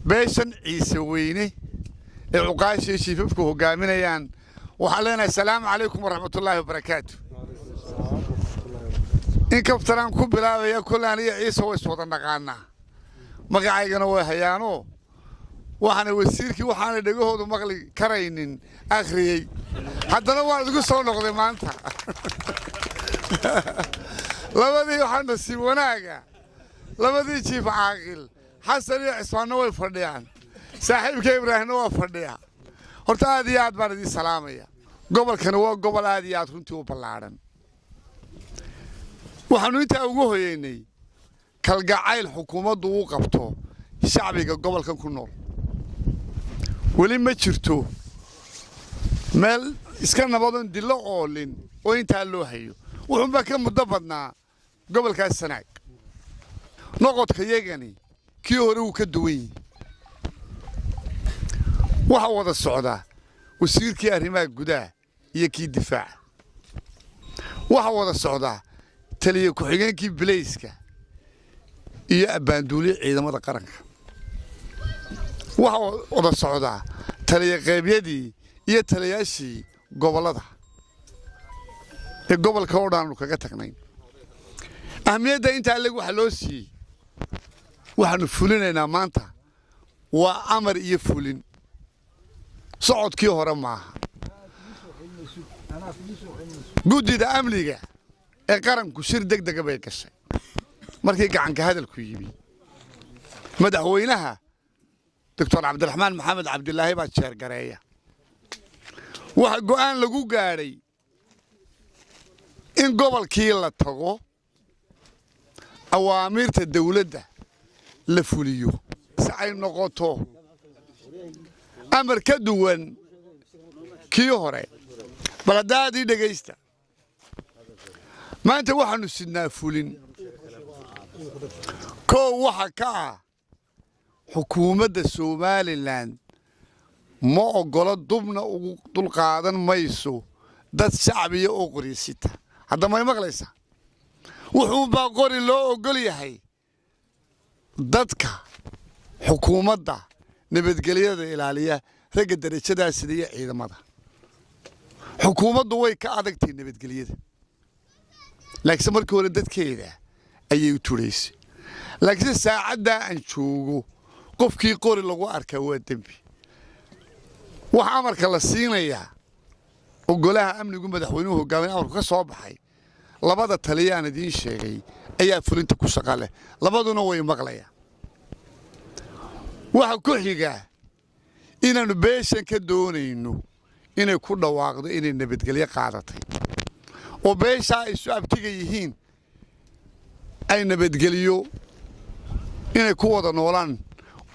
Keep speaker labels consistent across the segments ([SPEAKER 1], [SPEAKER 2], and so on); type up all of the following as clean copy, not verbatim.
[SPEAKER 1] بيشن عيسى ويني العقاش يشوفكم قامين وحلينا السلام عليكم ورحمة الله وبركاته. إن كفتران كبلا ويا كل أنا عيسى ويسوى نقعنا مقعينا وهيانو وحنا وسيركي وحنا دقوه دو مقلي كرينين آخري حتى لو واحد يقول صون نقضي ما أنت لما ذي وحنا سيبوناك لما ذي شيف عاقل حسن عثمان هو الفرديان صاحب كإبراهيم هو الفرديان horta aad iyo aad baan idin salaamaya gobolkan waa gobol aad iyo aad runtii u ballaaran waxaanu inta ugu hoyeynay kalgacayl xukuumaddu u qabto shacbiga gobolkan ku nool wali ma jirto meel iska nabadan dilo oolin oo inta loo hayo wuxuu ba ka muddo badnaa gobolkaas Sanaag noqodka yagani kii hore uu ka duwan waxa wada socda wasiirkii arrimaha gudaha iyo kii difaaca waxa wada socda taliye ku-xigeenkii bilayska iyo abaanduuli ciidamada qaranka waxa wada socda taliye qeybyadii iyo taliyaashii gobolada ee gobolka oo dhan kaga tagnay ahmiyadda inta lagu xaloosi waxaanu fulinaynaa maanta waa amar iyo fulin socodkii hore maaha gudida amniga ee qaranku shir degdeg bay gashay markii gacanka hadalku yimi madaxweynaha Dr. Cabdiraxmaan Maxamed Cabdilaahi baa jeer gareeya waxa go'aan lagu gaaray in gobolkii la tago awaamirta dawladda la fuliyo si ay noqoto amar ka duwan kii hore baladaadii dhageysta maanta waxaanu sidnaa fulin koo waxa ka xukuumadda Somaliland ma ogola dubna ugu dul qaadan mayso dad shacbiya oo qorisita hadda ma maqlaysaa wuxuu baa qori loo ogol yahay dadka xukuumadda nabadgelyada ilaaliya raga darajadaas iyo ciidamada xukuumaddu way ka adagtay nabadgelyada laakiin markii hore dadkeeda ayay u tureysay laakiin saacada aan joogo qofkii qori lagu arkaa waa dambi waxa amarka la siinayaa ogolaha amnigu madaxweynuhu hogaamin amarku ka soo baxay labada taliyaan idin sheegay ayaa fulinta ku shaqale labaduna way maqlayaan waxa ku xiga inaanu beeshan ka doonayno inay ku dhawaaqdo inay nabadgelyo qaadatay oo beesha ay soo abtiga yihiin ay nabadgelyo inay ku wada noolaan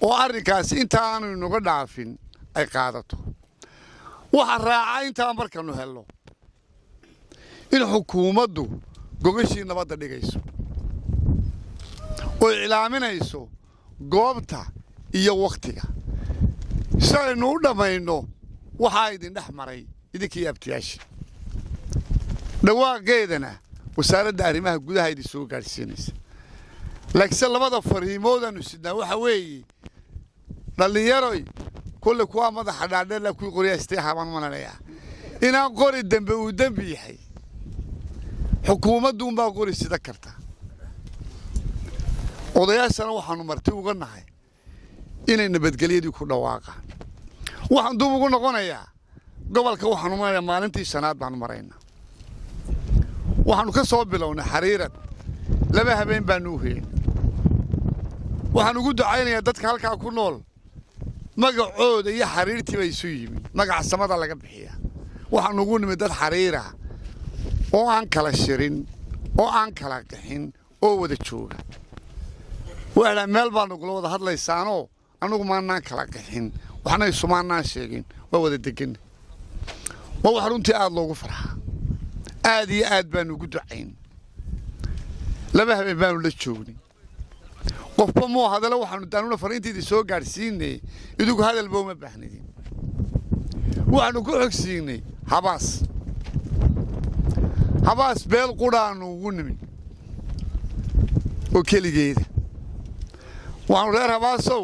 [SPEAKER 1] oo arrinkaas inta aanu inaga dhaafin ay qaadato waxa raaca inta markaanu helno in xukuumaddu gogashii nabadda dhigayso oo ilaaminayso goobta iyo waqtiga saynu u dhamayno waxa idin dhex maray idinkii abtiyaashi dhawaaqeedana wasaaradda arrimaha gudaha idin soo gaarsiinaysa laakiin labada fariimood aanu sidnaa waxa weeye dhalinyaro kulle kuwa madaxa dhaadheer la ku qoriyaastay haban mananaya inaan qori dambe uu dambi yahay xukuumaddu ma qori sida karta odayaashana waxaanu marti uga nahay inay nabadgelyadii ku dhawaaqaan waxaan dub ugu noqonayaa gobolka waxaanu maraynaa maalintii shanaad baan maraynaa waxaanu ka soo bilownay xariirad laba habeen baan u heeyay waxaan ugu ducaynayaa dadka halka ku nool magacooda iyo xariirtii bay isu yimi magaca samada laga bixiyaa waxaan ugu nimid dad xariira oo aan kala shirin oo aan kala qixin oo wada jooga waxa meel baan ugu wada hadlaysaanoo anigu maanaan kala qixin waxna isumaanaan sheegin waa wada degan waa wax runtii aad loogu farxaa aad iyo aad baan ugu ducayn laba habeen baan la joognay qofba moo hadala waxaanu daanuna fariintiisa soo gaarsiinay idigu hadal baa uma baahnidin waxaanu ku xogsiinay habaas beel quraanu ugu nimid oo keligeeda waxaanu reer habaasow